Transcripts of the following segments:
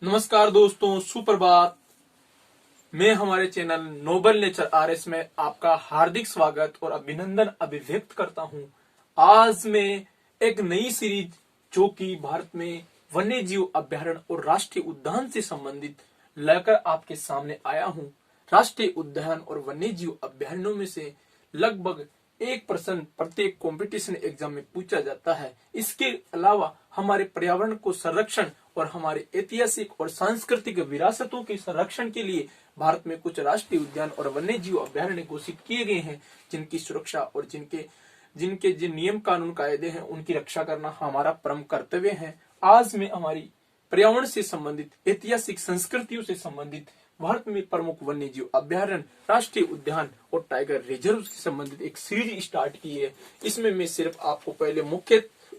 नमस्कार दोस्तों, सुप्रभात। मैं हमारे चैनल नोबल नेचर आरएस में आपका हार्दिक स्वागत और अभिनंदन अभिव्यक्त करता हूं। आज मैं एक नई सीरीज जो कि भारत में वन्य जीव अभ्यारण्य और राष्ट्रीय उद्यान से संबंधित लेकर आपके सामने आया हूं। राष्ट्रीय उद्यान और वन्य जीव अभ्यारण्यों में से लगभग एक प्रश्न प्रत्येक कंपटीशन एग्जाम में पूछा जाता है। इसके अलावा हमारे पर्यावरण को संरक्षण और हमारे ऐतिहासिक और सांस्कृतिक विरासतों के संरक्षण के लिए भारत में कुछ राष्ट्रीय उद्यान और वन्य जीव अभ्यारण्य घोषित किए गए हैं, जिनकी सुरक्षा और जिनके जिन नियम कानून कायदे हैं उनकी रक्षा करना हमारा परम कर्तव्य है। आज मैं हमारी पर्यावरण से संबंधित, ऐतिहासिक संस्कृतियों से संबंधित भारत में प्रमुख वन्य जीव अभ्यारण्य, राष्ट्रीय उद्यान और टाइगर रिजर्व से संबंधित एक सीरीज स्टार्ट की है। इसमें मैं सिर्फ आपको पहले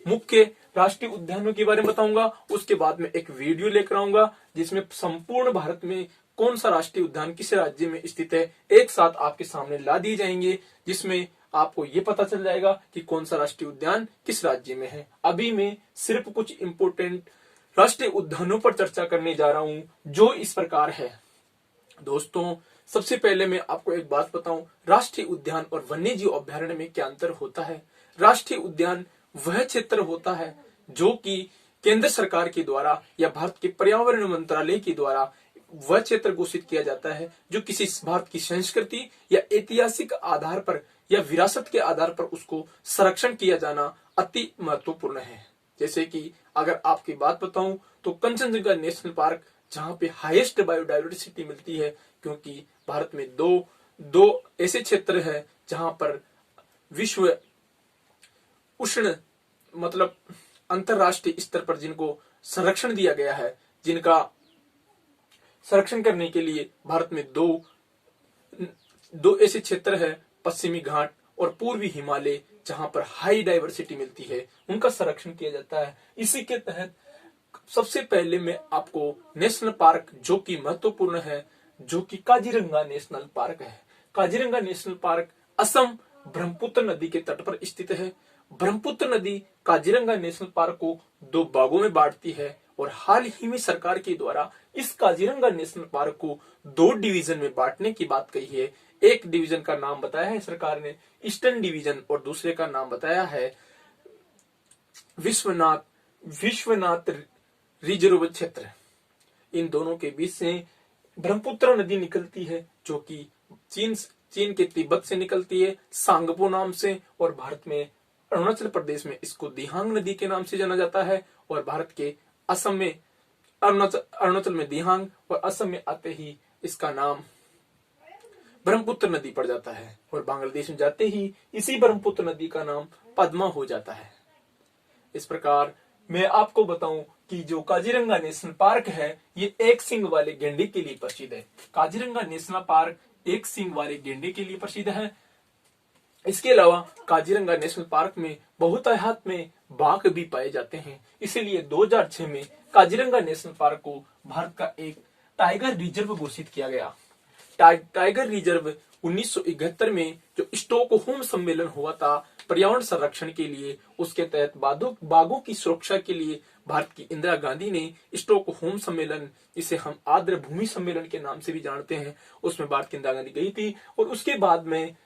मुख्य राष्ट्रीय उद्यानों के बारे में बताऊंगा। उसके बाद में एक वीडियो लेकर आऊंगा जिसमें संपूर्ण भारत में कौन सा राष्ट्रीय उद्यान किस राज्य में स्थित है एक साथ आपके सामने ला दिए जाएंगे, जिसमें आपको ये पता चल जाएगा कि कौन सा राष्ट्रीय उद्यान किस राज्य में है। अभी मैं सिर्फ कुछ इंपोर्टेंट राष्ट्रीय उद्यानों पर चर्चा करने जा रहा हूं, जो इस प्रकार है। दोस्तों, सबसे पहले मैं आपको एक बात बताऊं, राष्ट्रीय उद्यान और वन्य जीव अभ्यारण्य में क्या अंतर होता है। राष्ट्रीय उद्यान वह क्षेत्र होता है जो कि केंद्र सरकार के द्वारा या भारत के पर्यावरण मंत्रालय के द्वारा वह क्षेत्र घोषित किया जाता है जो किसी भारत की संस्कृति या ऐतिहासिक आधार पर या विरासत के आधार पर उसको संरक्षण किया जाना अति महत्वपूर्ण है। जैसे कि अगर आपकी बात बताऊं तो कंचनजंगा नेशनल पार्क, जहां पे हाईएस्ट बायोडायवर्सिटी मिलती है, क्योंकि भारत में दो ऐसे क्षेत्र हैं जहां पर विश्व उष्ण मतलब अंतरराष्ट्रीय स्तर पर जिनको संरक्षण दिया गया है, जिनका संरक्षण करने के लिए भारत में दो ऐसे क्षेत्र है, पश्चिमी घाट और पूर्वी हिमालय, जहां पर हाई डाइवर्सिटी मिलती है, उनका संरक्षण किया जाता है। इसी के तहत सबसे पहले मैं आपको नेशनल पार्क जो कि महत्वपूर्ण है, जो कि काजीरंगा नेशनल पार्क है। काजीरंगा नेशनल पार्क असम ब्रह्मपुत्र नदी के तट पर स्थित है। ब्रह्मपुत्र नदी काजीरंगा नेशनल पार्क को दो भागों में बांटती है और हाल ही में सरकार के द्वारा इस काजीरंगा नेशनल पार्क को दो डिवीजन में बांटने की बात कही है। एक डिवीजन का नाम बताया है सरकार ने ईस्टर्न डिवीजन और दूसरे का नाम बताया है विश्वनाथ रिजर्व क्षेत्र। इन दोनों के बीच से ब्रह्मपुत्र नदी निकलती है, जो कि चीन के तिब्बत से निकलती है सांगपो नाम से, और भारत में अरुणाचल प्रदेश में इसको दिहांग नदी के नाम से जाना जाता है, और भारत के असम में अरुणाचल में दिहांग और असम में आते ही इसका नाम ब्रह्मपुत्र नदी पड़ जाता है, और बांग्लादेश में जाते ही इसी ब्रह्मपुत्र नदी का नाम पद्मा हो जाता है। इस प्रकार मैं आपको बताऊं कि जो काजीरंगा नेशनल पार्क है, ये एक सींग वाले गेंडे के लिए प्रसिद्ध है। काजीरंगा नेशनल पार्क एक सींग वाले गेंडे के लिए प्रसिद्ध है। इसके अलावा काजीरंगा नेशनल पार्क में बहुतायत में बाघ भी पाए जाते हैं। इसीलिए 2006 में काजीरंगा नेशनल पार्क को भारत का एक टाइगर रिजर्व घोषित किया गया। टाइगर रिजर्व 1971 में जो स्टॉकहोम सम्मेलन हुआ था पर्यावरण संरक्षण के लिए, उसके तहत बाघों की सुरक्षा के लिए भारत की इंदिरा गांधी ने स्टॉकहोम सम्मेलन, जिसे हम आर्द्र भूमि सम्मेलन के नाम से भी जानते हैं, उसमें भारत की इंदिरा गांधी गई थी। और उसके बाद में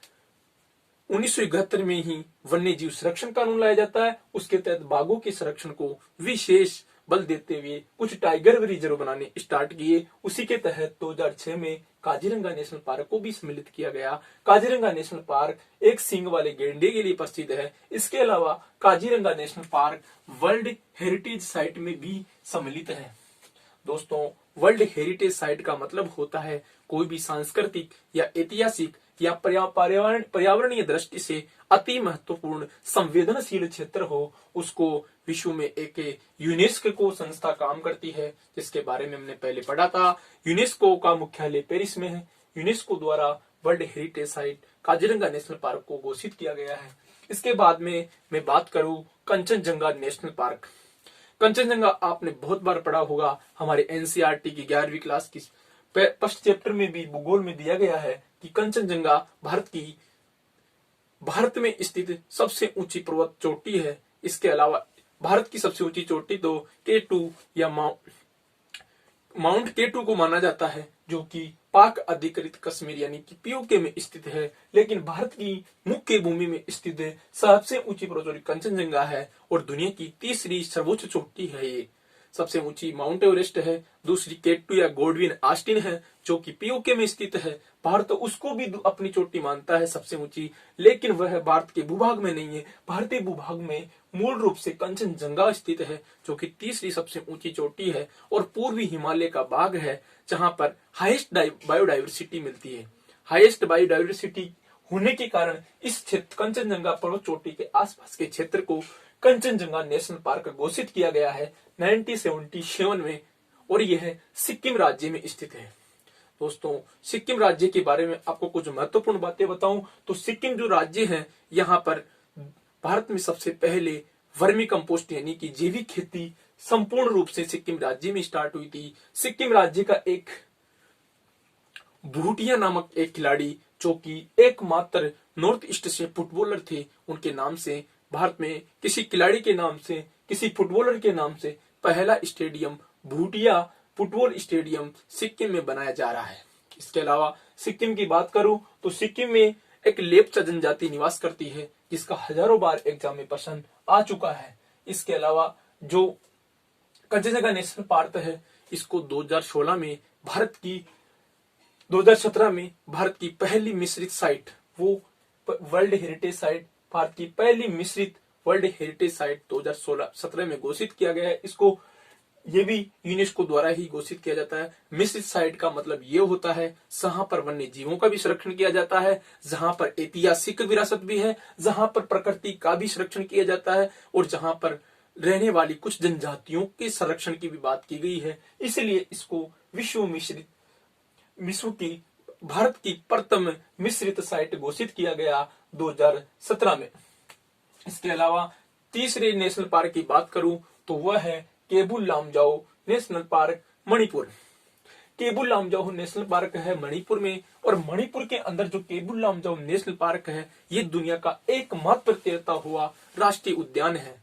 1971 में ही वन्य जीव संरक्षण कानून लाया जाता है। उसके तहत बाघों के संरक्षण को विशेष बल देते हुए कुछ टाइगर रिजर्व बनाने स्टार्ट किए। उसी के तहत 2006 में काजीरंगा नेशनल पार्क को भी सम्मिलित किया गया। काजीरंगा नेशनल पार्क एक सींग वाले गेंडे के लिए प्रसिद्ध है। इसके अलावा Kaziranga national park world heritage site में भी सम्मिलित है। दोस्तों, वर्ल्ड हेरिटेज साइट का मतलब होता है कोई भी सांस्कृतिक या ऐतिहासिक या पर्यावरणीय दृष्टि से अति महत्वपूर्ण संवेदनशील क्षेत्र हो, उसको विश्व में एक यूनेस्को संस्था काम करती है, जिसके बारे में हमने पहले पढ़ा था। यूनेस्को का मुख्यालय पेरिस में है। यूनेस्को द्वारा world heritage site Kaziranga national park को घोषित किया गया है। इसके बाद में मैं बात करूं कंचनजंगा नेशनल पार्क। कंचनजंगा आपने बहुत बार पढ़ा होगा, हमारे एनसीईआरटी की 11वीं क्लास की फर्स्ट चैप्टर में भी भूगोल में दिया गया है कि कंचनजंगा भारत में स्थित सबसे ऊंची पर्वत चोटी है। इसके अलावा भारत की सबसे ऊंची चोटी तो K2 या माउंट केटू को माना जाता है, जो कि पाक अधिकृत कश्मीर यानी कि पीओके में स्थित है, लेकिन भारत की मुख्य भूमि में स्थित है। सबसे ऊंची पर्वतों कंचनजंगा है और दुनिया की तीसरी सर्वोच्च चोटी है। ये सबसे ऊंची माउंट एवरेस्ट है, दूसरी केटू या गोडविन आस्टिन है जो कि पीओके में स्थित है। भारत उसको भी अपनी चोटी मानता है सबसे ऊंची, लेकिन वह भारत के भूभाग में नहीं है। भारतीय भूभाग में मूल रूप से कंचनजंगा स्थित है, जो कि तीसरी सबसे ऊंची चोटी है और पूर्वी हिमालय का भाग है, जहां पर हाईएस्ट बायोडाइवर्सिटी मिलती है। हाईएस्ट बायोडाइवर्सिटी होने के कारण इस क्षेत्र कंचनजंगा पर्वत चोटी के आसपास के क्षेत्र को कंचनजंगा नेशनल पार्क घोषित किया गया है 1977 में, और यह सिक्किम राज्य में स्थित है। दोस्तों, सिक्किम राज्य के बारे में आपको कुछ महत्वपूर्ण बातें बताऊं तो सिक्किम जो राज्य है, यहाँ पर भारत में सबसे पहले वर्मी कंपोस्ट यानी कि जैविक खेती संपूर्ण रूप से सिक्किम राज्य में स्टार्ट हुई थी। सिक्किम राज्य का एक भूटिया नामक एक खिलाड़ी, जो कि एकमात्र नॉर्थ ईस्ट से फुटबॉलर थे, उनके नाम से भारत में किसी खिलाड़ी के नाम से, किसी फुटबॉलर के नाम से पहला stadium Bhutia football stadium Sikkim में बनाया जा रहा है। इसके अलावा सिक्किम की बात करूं तो सिक्किम में एक लेप्चा जनजाति निवास करती है, जिसका हजारों बार एग्जाम में प्रश्न आ चुका है। इसके अलावा जो कंचनजंगा नेशनल पार्क है, इसको 2017 में भारत की पहली मिश्रित साइट, वो वर्ल्ड हेरिटेज साइट, भारत की पहली मिश्रित वर्ल्ड हेरिटेज साइट 2017 में घोषित किया गया है। इसको ये भी यूनेस्को द्वारा ही घोषित किया जाता है। मिश्रित साइट का मतलब ये होता है जहां पर वन्य जीवों का भी संरक्षण किया जाता है, जहां पर ऐतिहासिक विरासत भी है, जहां पर प्रकृति का भी संरक्षण किया जाता है, और जहां पर रहने वाली कुछ जनजातियों के संरक्षण की भी बात की गई है। इसलिए इसको विश्व की भारत की प्रथम मिश्रित साइट घोषित किया गया 2017 में। इसके अलावा तीसरे नेशनल पार्क की बात करूं तो वह है Keibul Lamjao national park, Manipur. Keibul Lamjao national park है मणिपुर में, और मणिपुर के अंदर जो केबुल लामजाओ नेशनल पार्क है, ये दुनिया का एकमात्र तैरता हुआ राष्ट्रीय उद्यान है।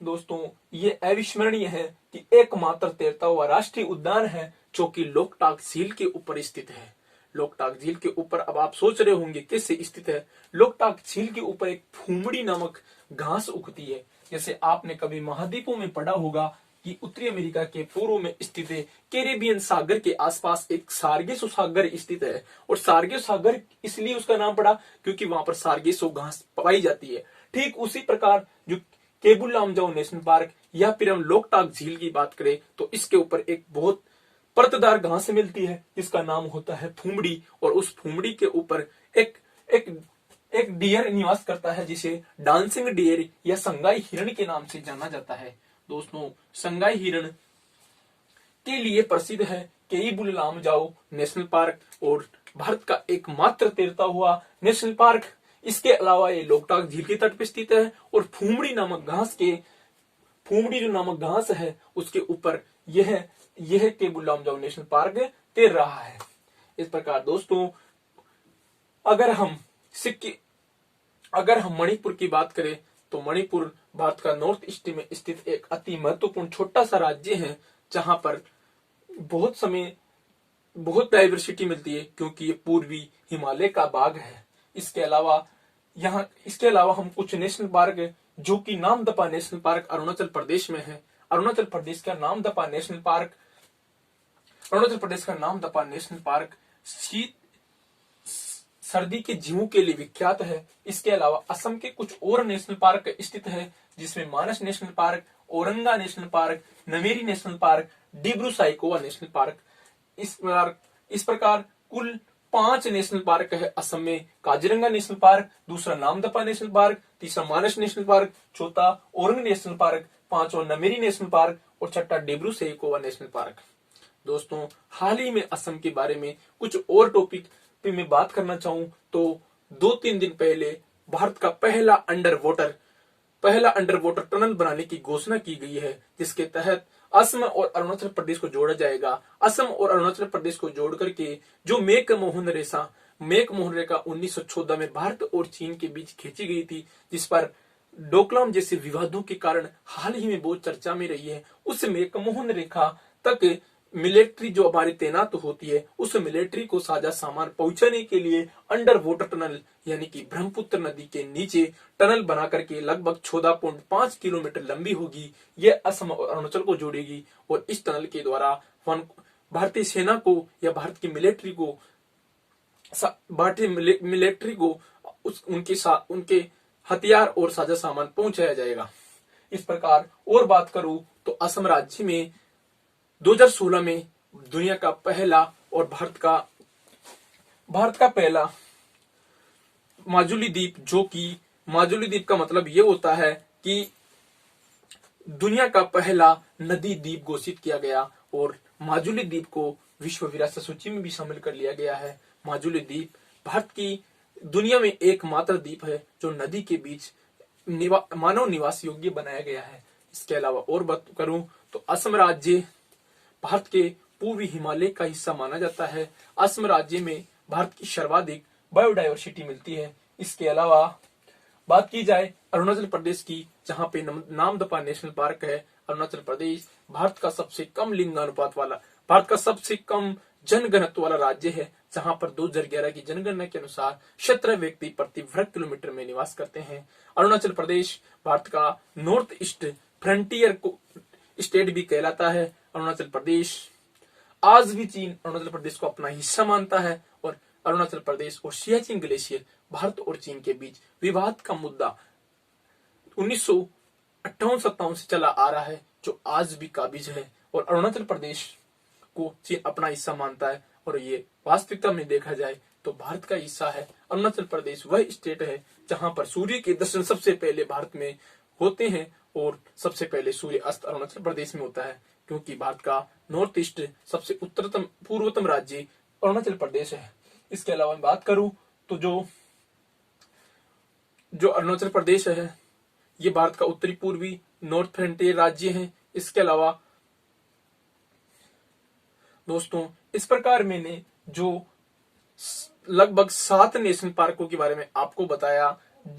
दोस्तों, ये अविस्मरणीय है कि एकमात्र तैरता हुआ राष्ट्रीय उद्यान है जो कि लोकटाक झील के ऊपर स्थित है। लोकटाक झील के ऊपर अब आप सोच रहे होंगे कैसे स्थित है। लोकटाक झील के ऊपर एक फूमड़ी नामक घास उगती है। जैसे आपने कभी महाद्वीपों में पढ़ा होगा कि उत्तरी अमेरिका के पूर्व में स्थित है, कैरेबियन सागर के आसपास एक सार्गेसो सागर स्थित है, और सार्गेसो सागर इसलिए उसका नाम पड़ा क्योंकि वहां पर सार्गेसो घास पाई जाती है। ठीक उसी प्रकार जो केबुल लामजाओ नेशनल पार्क या फिर हम लोकटाक झील की बात करें तो इसके ऊपर एक बहुत परतदार घास मिलती है जिसका नाम होता है फूमड़ी, और उस फूमड़ी के ऊपर एक एक एक डियर निवास करता है, जिसे डांसिंग डियर या संगाई हिरण के नाम से जाना जाता है। दोस्तों, संगाई हिरण के लिए प्रसिद्ध है केबुल लामजाओ नेशनल पार्क और भारत का एकमात्र तैरता हुआ नेशनल पार्क। इसके अलावा ये लोकटाक झील के तट पर स्थित है और फूमड़ी जो नामक घास है उसके ऊपर यह केबुल लामजाओ नेशनल पार्क तैर रहा है। इस प्रकार दोस्तों, अगर हम मणिपुर की बात करें तो मणिपुर भारत का नॉर्थ ईस्ट में स्थित एक अति महत्वपूर्ण छोटा सा राज्य है, जहां पर बहुत डाइवर्सिटी मिलती है क्योंकि ये पूर्वी हिमालय का भाग है। इसके अलावा हम कुछ नेशनल पार्क जो कि नामदफा नेशनल पार्क अरुणाचल प्रदेश में है। अरुणाचल प्रदेश का नामदफा नेशनल पार्क सर्दी के जीवों के लिए विख्यात है। इसके अलावा असम के कुछ और नेशनल पार्क स्थित है, जिसमें Manas national park, Orang national park, Nameri national park, Dibru Saikhowa national park. इस प्रकार कुल 5 नेशनल पार्क है असम में। काजीरंगा नेशनल पार्क, दूसरा नामदफा नेशनल पार्क, तीसरा मानस नेशनल पार्क, चौथा औरंग नेशनल पार्क, पांचवा नमेरी नेशनल पार्क और छठा डिब्रू साइखोवा नेशनल पार्क। दोस्तों, हाल ही में असम के बारे में कुछ और टॉपिक पे मैं बात करना चाहूं तो 2-3 दिन पहले भारत का पहला अंडर वाटर टनल बनाने की घोषणा की गई है, जिसके तहत असम और अरुणाचल प्रदेश को जोड़ा जाएगा। असम और अरुणाचल प्रदेश को जोड़ करके जो मैकमोहन रेखा 1914 में भारत और चीन के बीच खींची गई थी, जिस पर डोकलाम जैसे विवादों के कारण हाल ही में बहुत चर्चा में रही है, उस मैकमोहन रेखा तक मिलिट्री जो हमारी तैनात होती है उस मिलिट्री को साझा सामान पहुंचाने के लिए अंडर वाटर टनल यानी कि ब्रह्मपुत्र नदी के नीचे टनल बना करके लगभग 14.5 किलोमीटर लंबी होगी। यह असम और अरुणाचल को जोड़ेगी और इस टनल के द्वारा भारतीय सेना को या भारत की मिलिट्री को उनके हथियार और साझा सामान पहुंचाया जाएगा। इस प्रकार और बात करूं तो असम राज्य में 2016 में दुनिया का पहला और भारत का पहला माजुली द्वीप, जो कि माजुली द्वीप का मतलब ये होता है कि दुनिया का पहला नदी द्वीप घोषित किया गया और माजुली द्वीप को विश्व विरासत सूची में भी शामिल कर लिया गया है। माजुली द्वीप भारत की दुनिया में एकमात्र द्वीप है जो नदी के बीच मानव निवास योग्य बनाया गया है। इसके अलावा और बात करूं तो असम राज्य भारत के पूर्वी हिमालय का हिस्सा माना जाता है। असम राज्य में भारत की सर्वाधिक बायोडायवर्सिटी मिलती है। इसके अलावा बात की जाए अरुणाचल प्रदेश की, जहां पे नामदफा नेशनल पार्क है। अरुणाचल प्रदेश भारत का सबसे कम लिंगानुपात वाला, भारत का सबसे कम जनघनत्व वाला राज्य है, जहां पर 2011 की जनगणना के अनुसार 17 व्यक्ति प्रति वर्ग किलोमीटर में निवास करते हैं। अरुणाचल प्रदेश भारत का नॉर्थ ईस्ट फ्रंटियर स्टेट भी कहलाता है। अरुणाचल प्रदेश आज भी चीन अरुणाचल प्रदेश को अपना हिस्सा मानता है और अरुणाचल प्रदेश और सियाचिन ग्लेशियर भारत और चीन के बीच विवाद का मुद्दा 1958-57 से चला आ रहा है, जो आज भी काबिज है और अरुणाचल प्रदेश को चीन अपना हिस्सा मानता है। और ये वास्तविकता में देखा जाए तो भारत का हिस्सा है। अरुणाचल प्रदेश वह स्टेट है जहां पर सूर्य के दर्शन सबसे पहले भारत में होते हैं और सबसे पहले सूर्य अस्त अरुणाचल प्रदेश में होता है, क्योंकि भारत का नॉर्थ ईस्ट सबसे उत्तरतम पूर्वतम राज्य अरुणाचल प्रदेश है। इसके अलावा बात करूं तो जो अरुणाचल प्रदेश है ये भारत का उत्तरी पूर्वी नॉर्थ फ्रंटियर राज्य है। इसके अलावा दोस्तों इस प्रकार मैंने जो लगभग 7 नेशनल पार्कों के बारे में आपको बताया,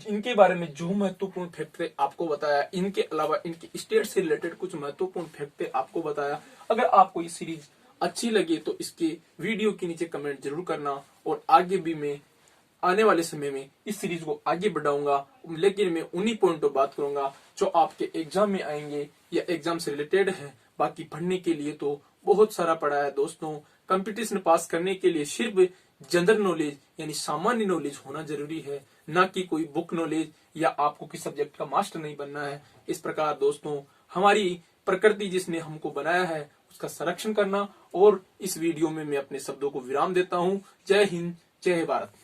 इनके बारे में जो महत्वपूर्ण फैक्ट थे आपको बताया, इनके अलावा इनके स्टेट से रिलेटेड कुछ महत्वपूर्ण फैक्ट थे आपको बताया। अगर आपको ये सीरीज अच्छी लगे तो इसके वीडियो के नीचे कमेंट जरूर करना और आगे भी मैं आने वाले समय में इस सीरीज को आगे बढ़ाऊंगा, लेकिन मैं उन्हीं पॉइंट पर बात करूंगा जो आपके एग्जाम में आएंगे या एग्जाम से रिलेटेड है। बाकी पढ़ने के लिए तो बहुत सारा पढ़ा है दोस्तों। कंपटीशन पास करने के लिए सिर्फ जनरल नॉलेज यानी सामान्य नॉलेज होना जरूरी है, ना कि कोई बुक नॉलेज या आपको किस सब्जेक्ट का मास्टर नहीं बनना है। इस प्रकार दोस्तों हमारी प्रकृति जिसने हमको बनाया है उसका संरक्षण करना। और इस वीडियो में मैं अपने शब्दों को विराम देता हूँ। जय हिंद, जय भारत।